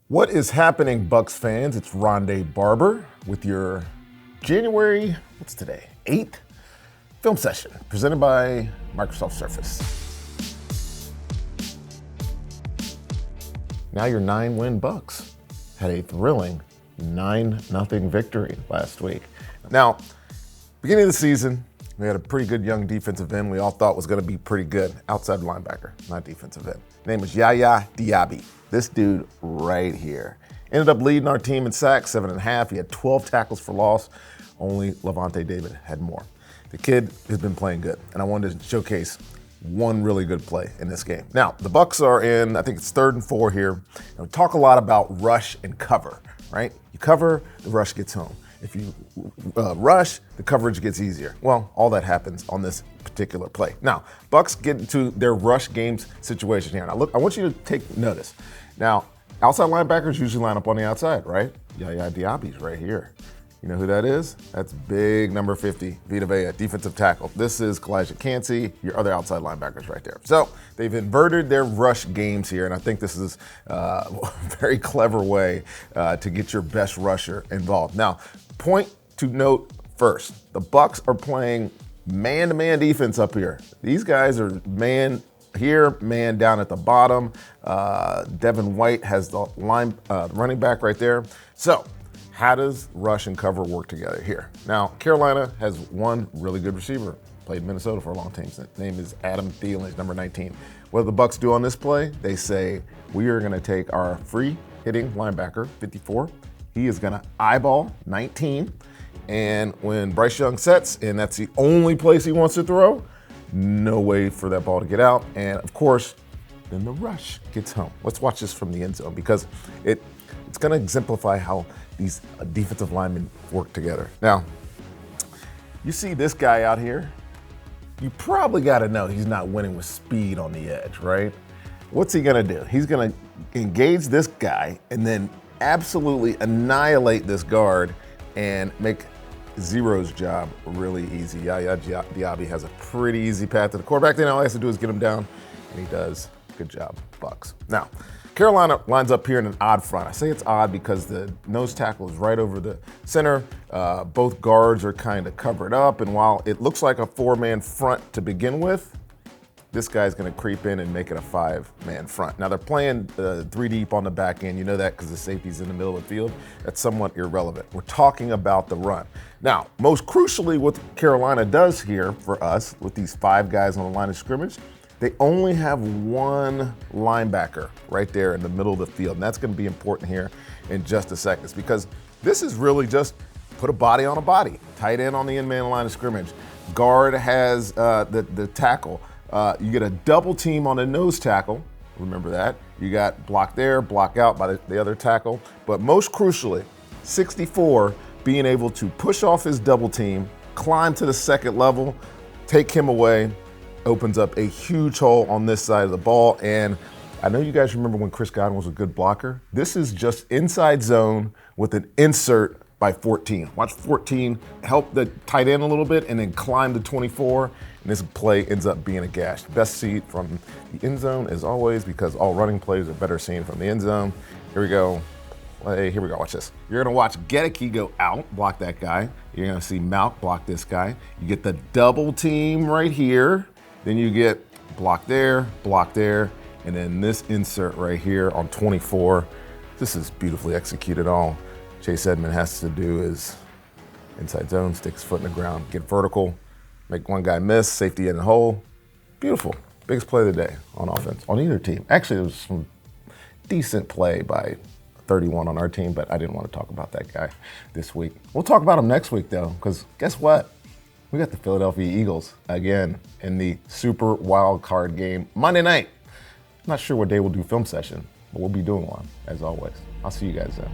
What is happening, Bucs fans? It's Rondé Barber with your January, what's today, 8th film session presented by Microsoft Surface. Now your 9-win Bucs had a thrilling 9-0 victory last week. Now, beginning of the season, we had a pretty good young defensive end we all thought was going to be pretty good. Outside linebacker, not defensive end. His name was Yaya Diaby. This dude right here. Ended up leading our team in sacks, 7.5. He had 12 tackles for loss. Only Levante David had more. The kid has been playing good, and I wanted to showcase one really good play in this game. Now, the Bucs are in, I think it's 3rd and 4 here. And we talk a lot about rush and cover, right? You cover, the rush gets home. If you rush, the coverage gets easier. Well, all that happens on this particular play. Now, Bucs get into their rush games situation here. Now, look, I want you to take notice. Now, outside linebackers usually line up on the outside, right? Yaya Diaby's right here. You know who that is? That's big number 50, Vita Vea, defensive tackle. This is Kalijah Kancey, your other outside linebackers right there. So they've inverted their rush games here, and I think this is a very clever way to get your best rusher involved. Now, point to note first, the Bucs are playing man-to-man defense up here. These guys are man here, man down at the bottom. Devin White has the running back right there. So how does rush and cover work together here? Now, Carolina has one really good receiver, played in Minnesota for a long time. His name is Adam Thielen, he's number 19. What do the Bucs do on this play? They say, we are gonna take our free hitting linebacker, 54. He is gonna eyeball 19. And when Bryce Young sets, and that's the only place he wants to throw, no way for that ball to get out. And of course, then the rush gets home. Let's watch this from the end zone because it's gonna exemplify how these defensive linemen work together. Now, you see this guy out here, you probably gotta know he's not winning with speed on the edge, right? What's he gonna do? He's gonna engage this guy and then absolutely annihilate this guard and make Zero's job really easy. Yaya Diaby has a pretty easy path to the quarterback. Then all he has to do is get him down, and he does. Good job, Bucs. Now, Carolina lines up here in an odd front. I say it's odd because the nose tackle is right over the center. Both guards are kind of covered up, and while it looks like a 4-man front to begin with, this guy's gonna creep in and make it a 5-man front. Now they're playing 3 deep on the back end. You know that because the safety's in the middle of the field. That's somewhat irrelevant. We're talking about the run. Now, most crucially, what Carolina does here for us with these 5 guys on the line of scrimmage, they only have one linebacker right there in the middle of the field. And that's gonna be important here in just a second. It's because this is really just put a body on a body. Tight end on the end-man line of scrimmage. Guard has the tackle. You get a double team on a nose tackle. Remember that. You got block there, block out by the other tackle. But most crucially, 64 being able to push off his double team, climb to the second level, take him away, opens up a huge hole on this side of the ball. And I know you guys remember when Chris Godwin was a good blocker. This is just inside zone with an insert by 14. Watch 14 help the tight end a little bit and then climb to 24. And this play ends up being a gash. Best seat from the end zone as always because all running plays are better seen from the end zone. Here we go. Hey, here we go, watch this. You're gonna watch Gedeke go out, block that guy. You're gonna see Malk block this guy. You get the double team right here. Then you get block there, and then this insert right here on 24. This is beautifully executed. All Chase Edmond has to do is inside zone, stick his foot in the ground, get vertical, make one guy miss, safety in the hole. Beautiful. Biggest play of the day on offense, on either team. Actually, it was some decent play by 31 on our team, but I didn't want to talk about that guy this week. We'll talk about him next week, though, because guess what? We got the Philadelphia Eagles again in the super wild card game Monday night. I'm not sure what day we'll do film session, but we'll be doing one, as always. I'll see you guys then.